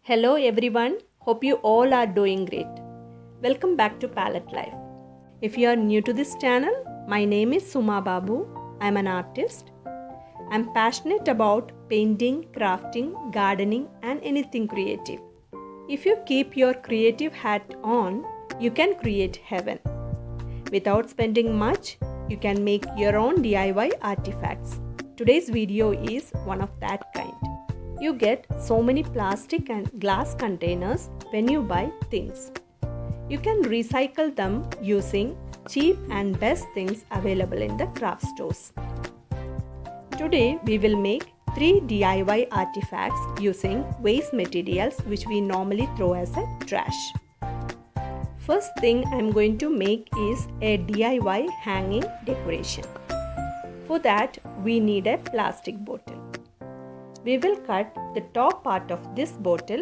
Hello everyone, hope you all are doing great. Welcome back to Palette Life. If you are new to this channel, my name is Suma Babu. I am an artist. I am passionate about painting, crafting, gardening and anything creative. If you keep your creative hat on, you can create heaven. Without spending much, you can make your own DIY artifacts. Today's video is one of that kind. You get so many plastic and glass containers when you buy things. You can recycle them using cheap and best things available in the craft stores. Today we will make 3 DIY artifacts using waste materials which we normally throw as a trash. First thing I am going to make is a DIY hanging decoration. For that we need a plastic bottle. We will cut the top part of this bottle,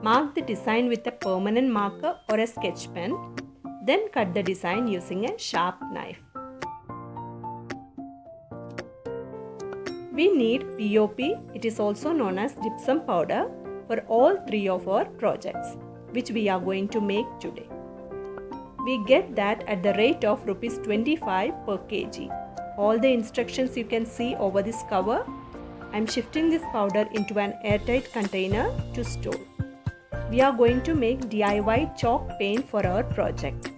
mark the design with a permanent marker or a sketch pen, then cut the design using a sharp knife. We need POP, it is also known as gypsum powder, for all 3 of our projects, which we are going to make today. We get that at the rate of Rs 25 per kg. All the instructions you can see over this cover. I am shifting this powder into an airtight container to store. We are going to make DIY chalk paint for our project.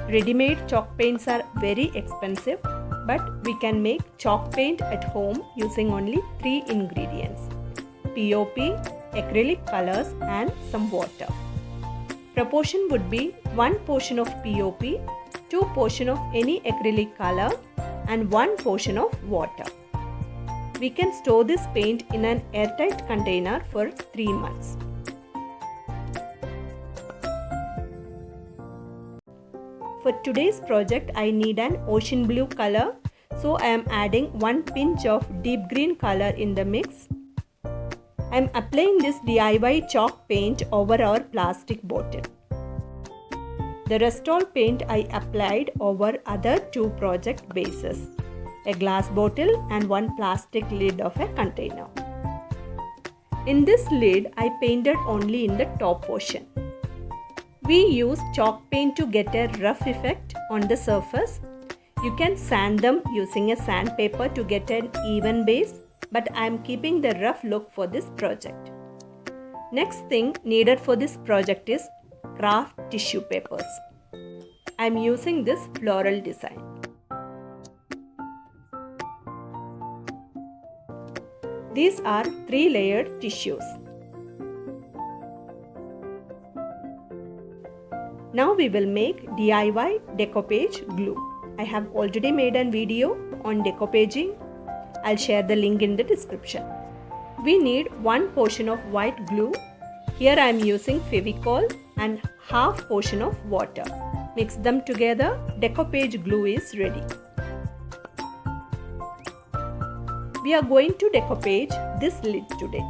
Ready-made chalk paints are very expensive, but we can make chalk paint at home using only 3 ingredients: POP, acrylic colors and some water. Proportion would be 1 portion of POP, 2 portion of any acrylic color and 1 portion of water. We can store this paint in an airtight container for 3 months. For today's project, I need an ocean blue color, so I am adding 1 pinch of deep green color in the mix. I am applying this DIY chalk paint over our plastic bottle. The Restore paint I applied over other 2 project bases: a glass bottle and 1 plastic lid of a container. In this lid, I painted only in the top portion. We use chalk paint to get a rough effect on the surface. You can sand them using a sandpaper to get an even base, but I am keeping the rough look for this project. Next thing needed for this project is craft tissue papers. I am using this floral design. These are 3-layered tissues. Now we will make DIY decoupage glue. I have already made a video on decoupaging. I'll share the link in the description. We need 1 portion of white glue. Here I am using Fevicol and half portion of water. Mix them together. Decoupage glue is ready. We are going to decoupage this lid today.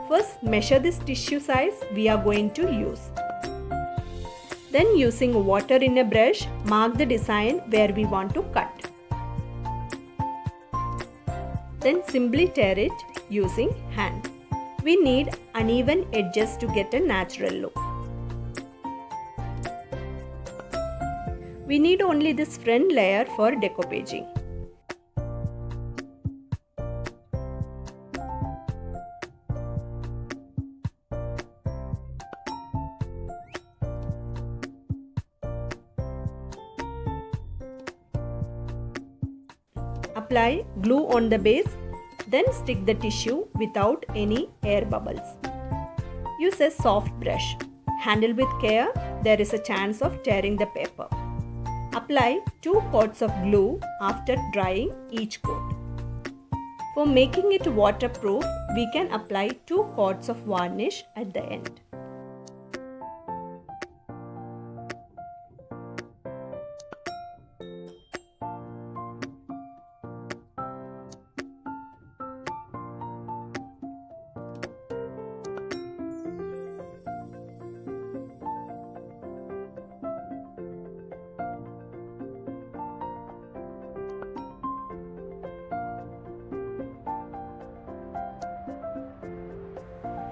First, measure this tissue size we are going to use. Then, using water in a brush, mark the design where we want to cut. Then simply tear it using hand. We need uneven edges to get a natural look. We need only this front layer for decoupaging. Apply glue on the base, then stick the tissue without any air bubbles. Use a soft brush. Handle with care, there is a chance of tearing the paper. Apply 2 coats of glue after drying each coat. For making it waterproof, we can apply 2 coats of varnish at the end.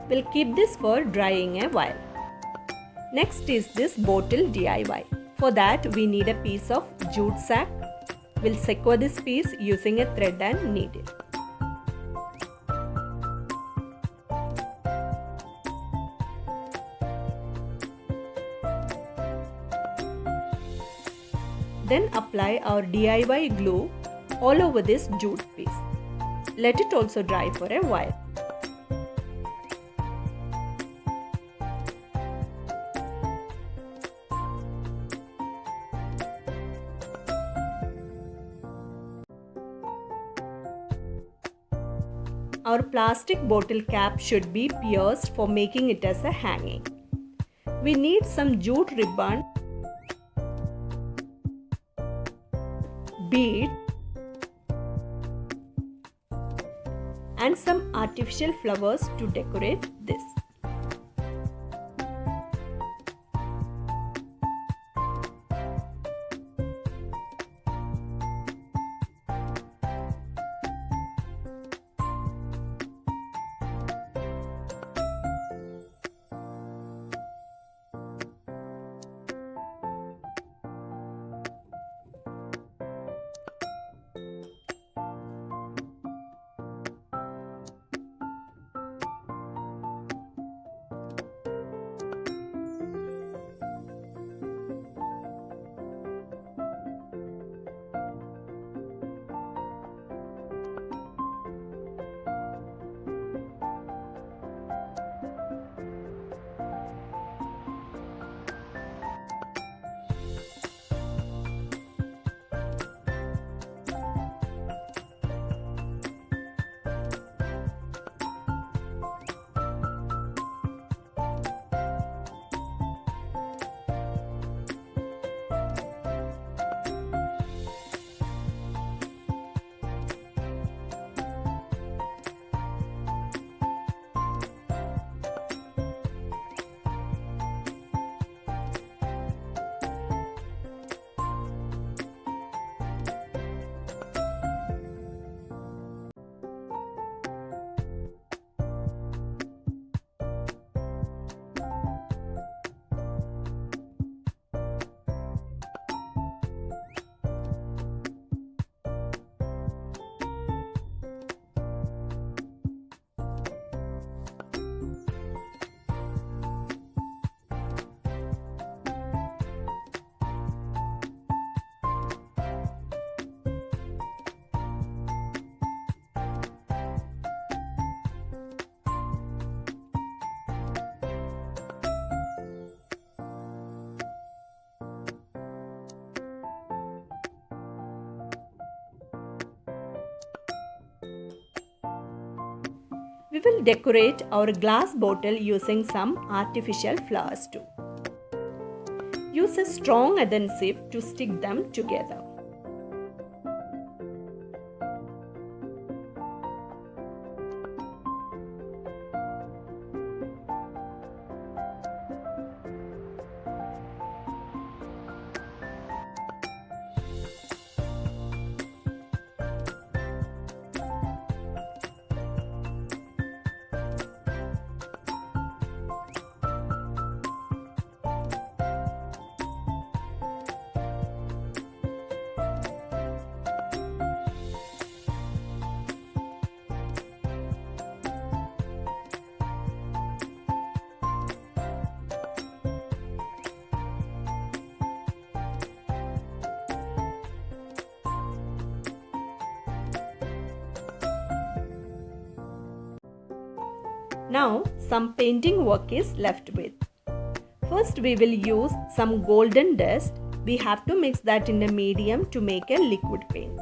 We'll keep this for drying a while. Next is this bottle DIY. For that we need a piece of jute sack. We'll secure this piece using a thread and needle. Then apply our DIY glue all over this jute piece. Let it also dry for a while. Our plastic bottle cap should be pierced for making it as a hanging. We need some jute ribbon, bead and some artificial flowers to decorate this. We will decorate our glass bottle using some artificial flowers too. Use a strong adhesive to stick them together. Now some painting work is left with. First we will use some golden dust. We have to mix that in a medium to make a liquid paint.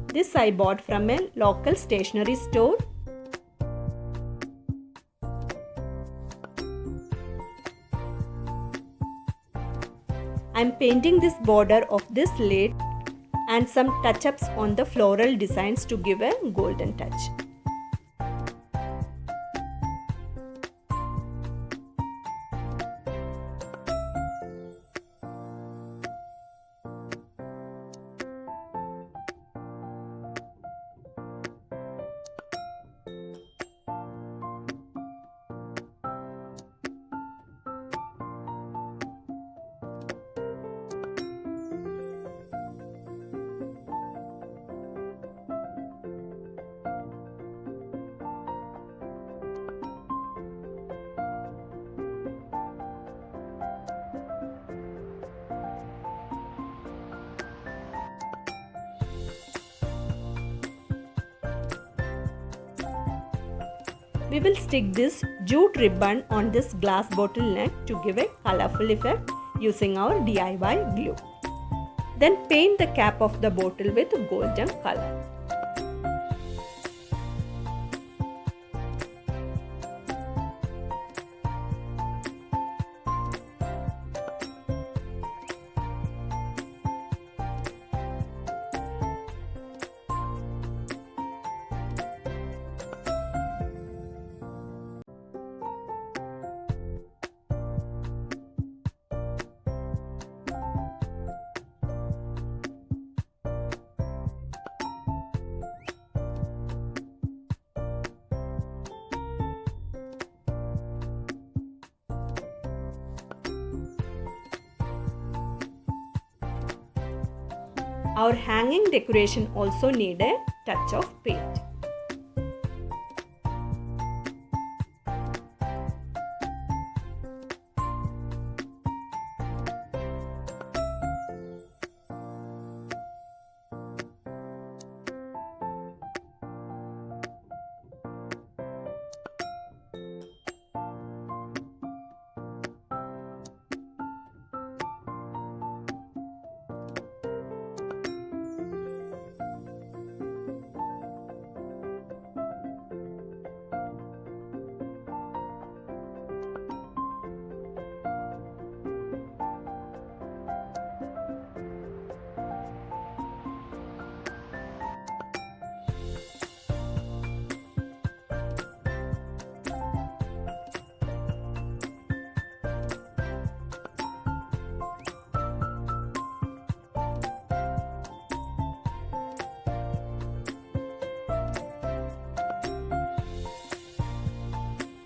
This I bought from a local stationery store. I am painting this border of this lid and some touch-ups on the floral designs to give a golden touch. We will stick this jute ribbon on this glass bottle neck to give a colorful effect using our DIY glue. Then paint the cap of the bottle with golden color. Our hanging decoration also need a touch of paint.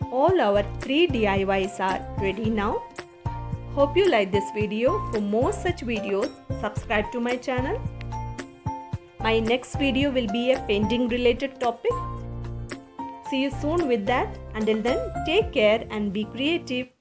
All our 3 DIYs are ready now. Hope you like this video. For more such videos, subscribe to my channel. My next video will be a painting related topic. See you soon with that. Until then, take care and be creative.